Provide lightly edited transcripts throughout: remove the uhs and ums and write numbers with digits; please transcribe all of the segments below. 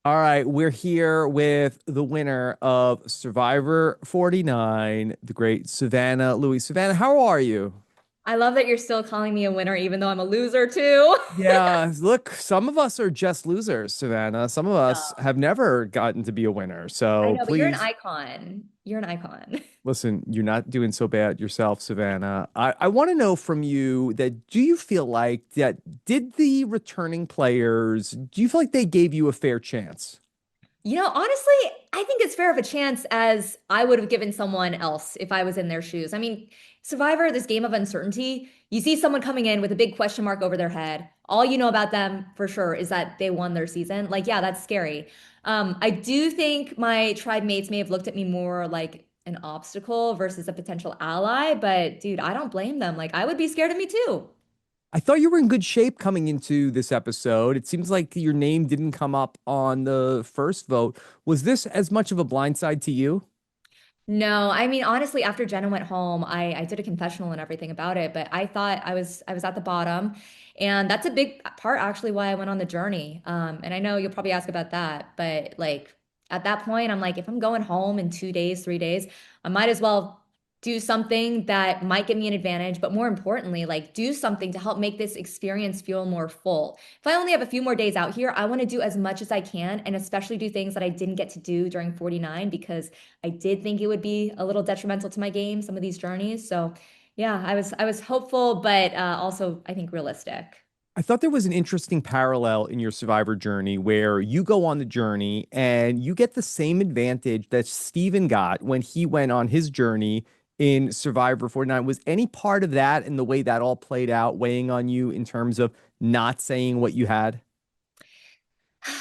All right, we're here with the winner of Survivor 49, the great Savannah Louie. Savannah, how are you? I love that you're still calling me a winner, even though I'm a loser too. Yeah, look, some of us are just losers, Savannah. Some of us No, have never gotten to be a winner. I So know, but you're an please, icon. You're an icon. listen, you're not doing so bad yourself, Savannah. I want to know from you that do you feel like that did the returning players, do you feel like they gave you a fair chance? Honestly, I think it's fair of a chance as I would have given someone else if I was in their shoes. I mean, Survivor, this game of uncertainty, you see someone coming in with a big question mark over their head. All you know about them for sure is that they won their season. Like, yeah, that's scary. I do think my tribe mates may have looked at me more like an obstacle versus a potential ally, but dude, I don't blame them. Like, I would be scared of me too. I thought you were in good shape coming into this episode. It seems like your name didn't come up on the first vote. Was this as much of a blindside to you? No, I mean honestly, after Jenna went home, I did a confessional and everything about it, but I thought I was at the bottom, and that's a big part actually why I went on the journey. And I know you'll probably ask about that, but like at that point, I'm like, if I'm going home in 2 days, 3 days, I might as well do something that might give me an advantage, but more importantly, like do something to help make this experience feel more full. If I only have a few more days out here, I want to do as much as I can, and especially do things that I didn't get to do during 49 because I did think it would be a little detrimental to my game, some of these journeys. So yeah, I was hopeful, but also I think realistic. I thought there was an interesting parallel in your survivor journey where you go on the journey and you get the same advantage that Steven got when he went on his journey in Survivor 49. Was any part of that and the way that all played out weighing on you in terms of not saying what you had?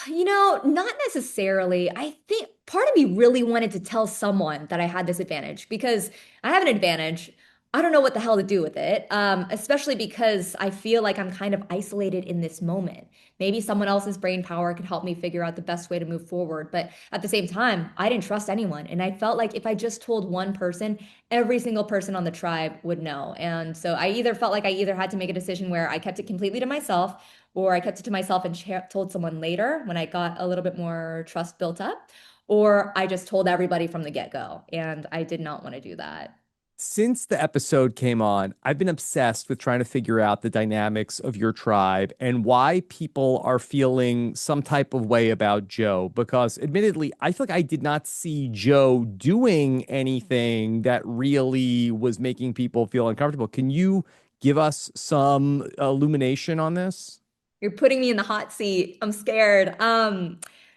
Not necessarily. I think part of me really wanted to tell someone that I had this advantage because I have an advantage. I don't know what the hell to do with it, especially because I feel like I'm kind of isolated in this moment. Maybe someone else's brain power could help me figure out the best way to move forward. But at the same time, I didn't trust anyone. And I felt like if I just told one person, every single person on the tribe would know. And so I either felt like I either had to make a decision where I kept it completely to myself or I kept it to myself and told someone later when I got a little bit more trust built up, or I just told everybody from the get-go. And I did not want to do that. Since the episode came on, I've been obsessed with trying to figure out the dynamics of your tribe and why people are feeling some type of way about Joe. Because admittedly, I feel like I did not see Joe doing anything that really was making people feel uncomfortable. Can you give us some illumination on this? You're putting me in the hot seat. I'm scared.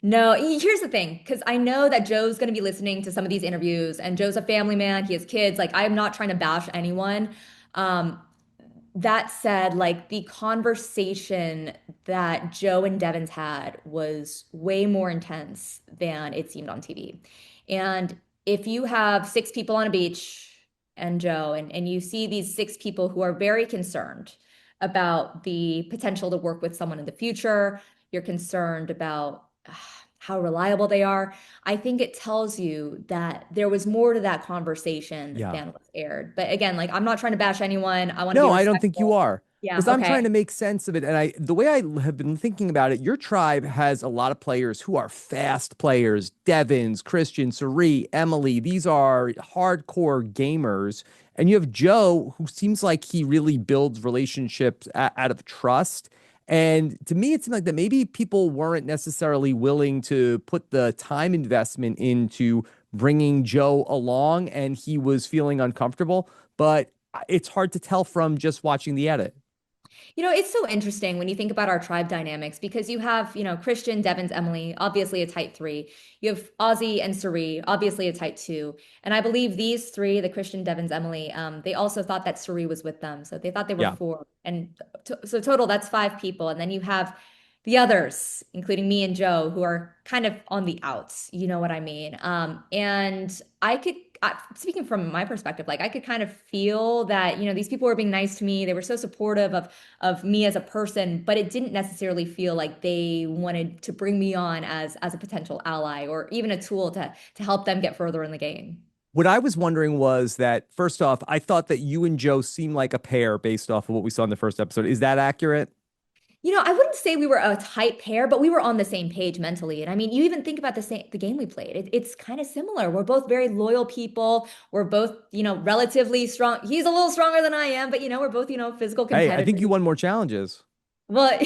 No, here's the thing, because I know that Joe's going to be listening to some of these interviews, and Joe's a family man. He has kids. Like, I'm not trying to bash anyone. Um, that said, like the conversation that Joe and Devens had was way more intense than it seemed on TV. And if you have six people on a beach and Joe, and you see these six people who are very concerned about the potential to work with someone in the future, you're concerned about how reliable they are. I think it tells you that there was more to that conversation Yeah. than was aired. But again, like I'm not trying to bash anyone. I want to be No, I don't think you respectful. are. Yeah, Because I'm okay. trying to make sense of it. And the way I have been thinking about it, your tribe has a lot of players who are fast players. Devens, Christian, Cirie, Emily. These are hardcore gamers. And you have Joe, who seems like he really builds relationships out of trust. And to me, it seemed like that maybe people weren't necessarily willing to put the time investment into bringing Joe along, and he was feeling uncomfortable. But it's hard to tell from just watching the edit. It's so interesting when you think about our tribe dynamics because you have, Christian, Devens, Emily, obviously a tight three. You have Ozzy and Cirie, obviously a tight two. And I believe these three, the Christian, Devens, Emily, they also thought that Cirie was with them. So they thought they were Yeah. four. And so total, that's five people. And then you have the others, including me and Joe, who are kind of on the outs. You know what I mean? And speaking from my perspective, like I could kind of feel that, these people were being nice to me. They were so supportive of me as a person, but it didn't necessarily feel like they wanted to bring me on as a potential ally or even a tool to help them get further in the game. What I was wondering was that, first off, I thought that you and Joe seemed like a pair based off of what we saw in the first episode. Is that accurate? I wouldn't say we were a tight pair, but we were on the same page mentally. And I mean, you even think about the game we played. It's kind of similar. We're both very loyal people. We're both, relatively strong. He's a little stronger than I am, but we're both, physical Hey, I think you competitors. won more challenges. Well,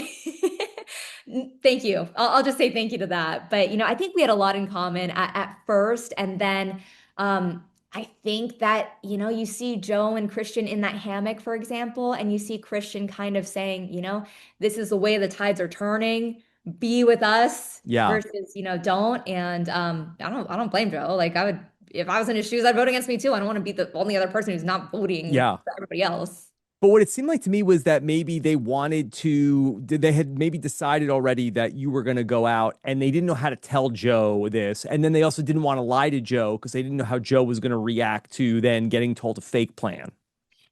thank you. I'll just say thank you to that. But I think we had a lot in common at first, and then I think that you see Joe and Christian in that hammock, for example, and you see Christian kind of saying, this is the way the tides are turning. Be with us Yeah. versus don't. And I don't blame Joe. Like I would, if I was in his shoes, I'd vote against me too. I don't want to be the only other person who's not voting Yeah. for everybody else. But what it seemed like to me was that maybe they wanted to, they had maybe decided already that you were going to go out and they didn't know how to tell Joe this. And then they also didn't want to lie to Joe because they didn't know how Joe was going to react to then getting told a fake plan.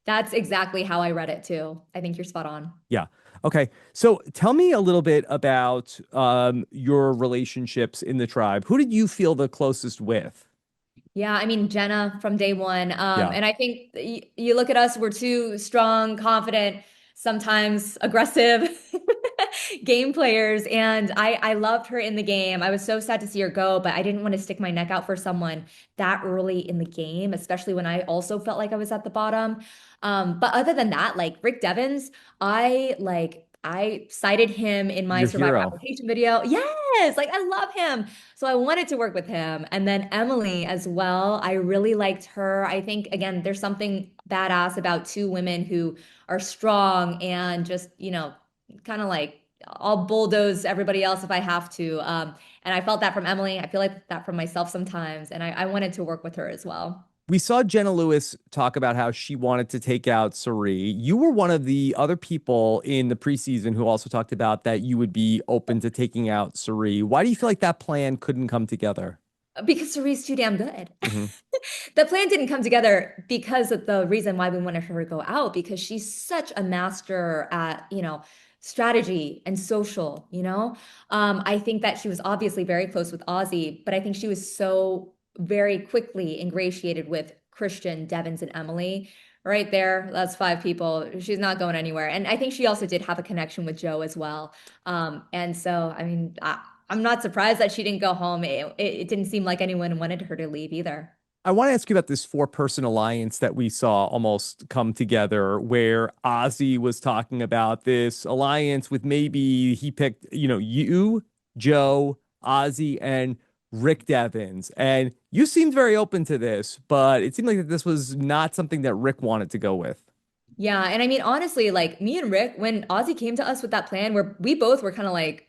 That's exactly how I read it too. I think you're spot on. Yeah. Okay. So tell me a little bit about your relationships in the tribe. Who did you feel the closest with? Yeah, I mean, Jenna from day one. Yeah. And I think you look at us, we're two strong, confident, sometimes aggressive game players. And I loved her in the game. I was so sad to see her go, but I didn't want to stick my neck out for someone that early in the game, especially when I also felt like I was at the bottom. But other than that, like Rick Devens, I cited him in my Your survivor hero. application video. Yes, like I love him. So I wanted to work with him. And then Emily as well. I really liked her. I think, again, there's something badass about two women who are strong and just, kind of like I'll bulldoze everybody else if I have to. And I felt that from Emily. I feel like that from myself sometimes. And I wanted to work with her as well. We saw Jenna Lewis talk about how she wanted to take out Cirie. You were one of the other people in the preseason who also talked about that you would be open to taking out Cirie. Why do you feel like that plan couldn't come together? Because Cerie's too damn good. Hmm. The plan didn't come together because of the reason why we wanted her to go out, because she's such a master at, strategy and social. I think that she was obviously very close with Ozzy, but I think she was so very quickly ingratiated with Christian, Devens, and Emily. Right there, that's five people. She's not going anywhere. And I think she also did have a connection with Joe as well. And so, I mean, I'm not surprised that she didn't go home. It didn't seem like anyone wanted her to leave either. I want to ask you about this four-person alliance that we saw almost come together, where Ozzy was talking about this alliance with maybe he picked, you, Joe, Ozzy, and Rick Devens. And you seemed very open to this, but it seemed like that this was not something that Rick wanted to go with. Yeah, and I mean honestly, like me and Rick, when Ozzy came to us with that plan, where we both were kind of like,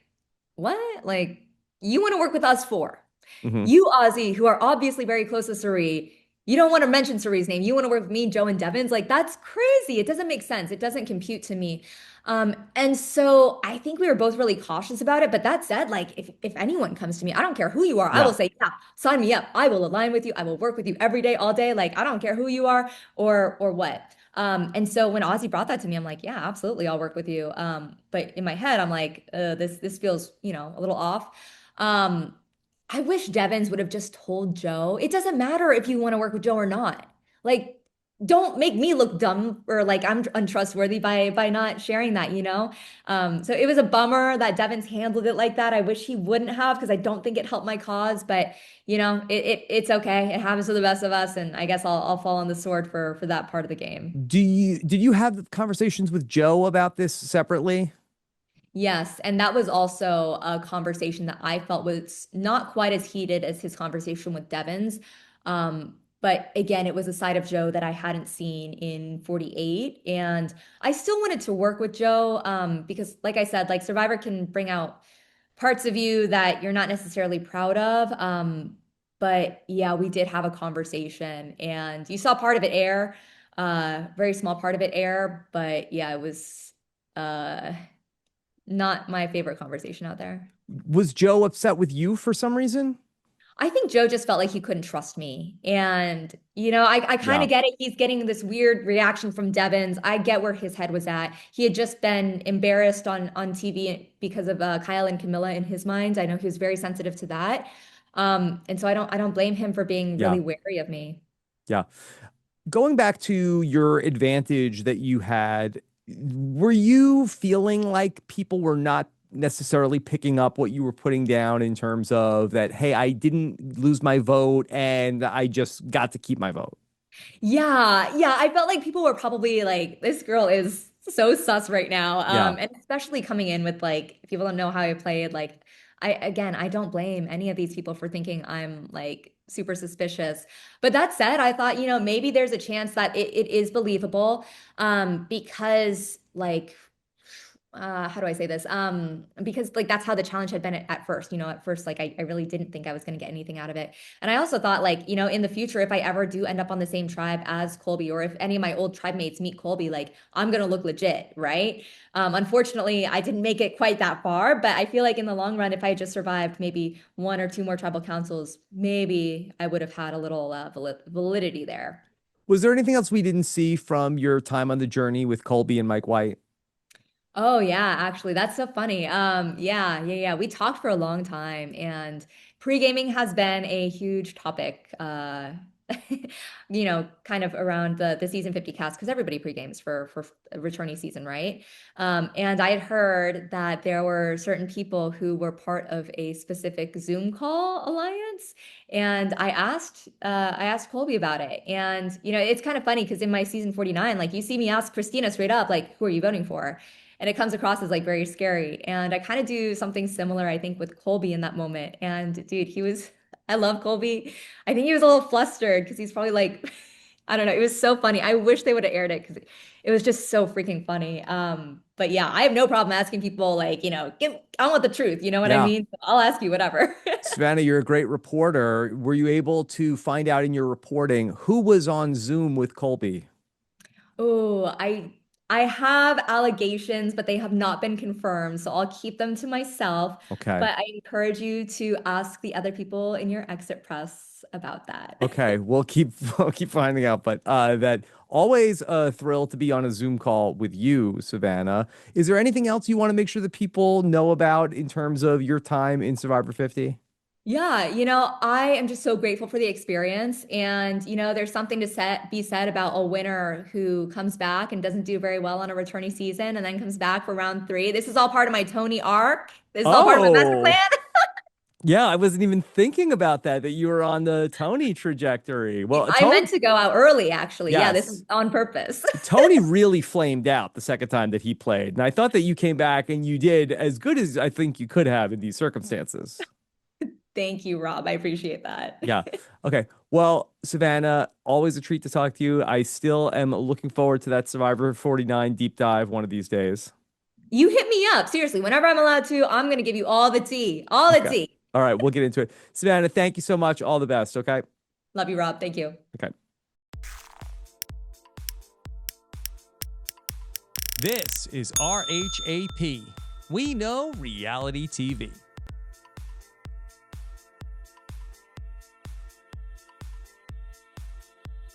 "What? Like, you want to work with us for? Hmm. You, Ozzy, who are obviously very close to Cirie, you don't want to mention Cirie's name. You want to work with me, Joe, and Devens. Like, that's crazy. It doesn't make sense. It doesn't compute to me. And so I think we were both really cautious about it. But that said, like, if anyone comes to me, I don't care who you are, I Yeah. will say, yeah, sign me up. I will align with you. I will work with you every day, all day. Like, I don't care who you are or what. And so when Ozzy brought that to me, I'm like, yeah, absolutely, I'll work with you. But in my head, I'm like, this feels, a little off. Um, I wish Devens would have just told Joe, it doesn't matter if you want to work with Joe or not. Like, don't make me look dumb or like I'm untrustworthy by not sharing that. So it was a bummer that Devens handled it like that. I wish he wouldn't have because I don't think it helped my cause, but it's okay. It happens to the best of us, and I guess I'll fall on the sword for that part of the game. Did you have conversations with Joe about this separately? Yes, and that was also a conversation that I felt was not quite as heated as his conversation with Devens. But again, it was a side of Joe that I hadn't seen in 48. And I still wanted to work with Joe because, like I said, like Survivor can bring out parts of you that you're not necessarily proud of. But yeah, we did have a conversation, and you saw part of it air, very small part of it air. But yeah, it was. Not my favorite conversation out there. Was Joe upset with you for some reason? I think Joe just felt like he couldn't trust me. And, I kind Yeah. of get it. He's getting this weird reaction from Devens. I get where his head was at. He had just been embarrassed on TV because of Kyle and Camilla in his mind. I know he was very sensitive to that. And so I don't blame him for being Yeah. really wary of me. Yeah. Going back to your advantage that you had Were you feeling like people were not necessarily picking up what you were putting down in terms of that, hey, I didn't lose my vote and I just got to keep my vote? Yeah, yeah. I felt like people were probably like, this girl is so sus right now. Yeah. And especially coming in with like, people don't know how I played. Like, I don't blame any of these people for thinking I'm like super suspicious. But that said, I thought, maybe there's a chance that it is believable. Because like, how do I say this? Because like that's how the challenge had been at first. At first, like I really didn't think I was going to get anything out of it. And I also thought, like, in the future, if I ever do end up on the same tribe as Colby, or if any of my old tribe mates meet Colby, like I'm gonna look legit, right? Unfortunately, I didn't make it quite that far, but I feel like in the long run, if I had just survived maybe one or two more tribal councils, maybe I would have had a little validity there. Was there anything else we didn't see from your time on the journey with Colby and Mike White? Oh yeah, actually, that's so funny. Yeah, yeah, yeah. We talked for a long time, and pre-gaming has been a huge topic. Kind of around the season 50 cast because everybody pre-games for a returnee season, right? And I had heard that there were certain people who were part of a specific Zoom call alliance, and I asked Colby about it, and it's kind of funny because in my season 49, like you see me ask Christina straight up, like, who are you voting for? And it comes across as like very scary. And I kind of do something similar, I think, with Colby in that moment. And dude, I love Colby. I think he was a little flustered because he's probably like, I don't know. It was so funny. I wish they would have aired it because it was just so freaking funny. But yeah, I have no problem asking people like, I want the truth. You know what I Yeah. mean? I'll ask you whatever. Savannah, you're a great reporter. Were you able to find out in your reporting who was on Zoom with Colby? Oh, I have allegations, but they have not been confirmed, so I'll keep them to myself. Okay. But I encourage you to ask the other people in your exit press about that. Okay, we'll keep we'll keep finding out, but that always a thrill to be on a Zoom call with you, Savannah. Is there anything else you want to make sure that people know about in terms of your time in Survivor 50? Yeah, I am just so grateful for the experience. And, there's something to be said about a winner who comes back and doesn't do very well on a returning season and then comes back for round three. This is all part of my Tony arc. This is all part of my master Oh, plan. yeah, I wasn't even thinking about that you were on the Tony trajectory. Well, I Tony, meant to go out early, actually. Yeah, this yes. is on purpose. Tony really flamed out the second time that he played. And I thought that you came back and you did as good as I think you could have in these circumstances. Thank you, Rob. I appreciate that. Yeah. Okay. Well, Savannah, always a treat to talk to you. I still am looking forward to that Survivor 49 deep dive one of these days. You hit me up. Seriously, whenever I'm allowed to, I'm going to give you all the tea. All the Okay. tea. All right. We'll get into it. Savannah, thank you so much. All the best. Okay. Love you, Rob. Thank you. Okay. This is RHAP. We know reality TV.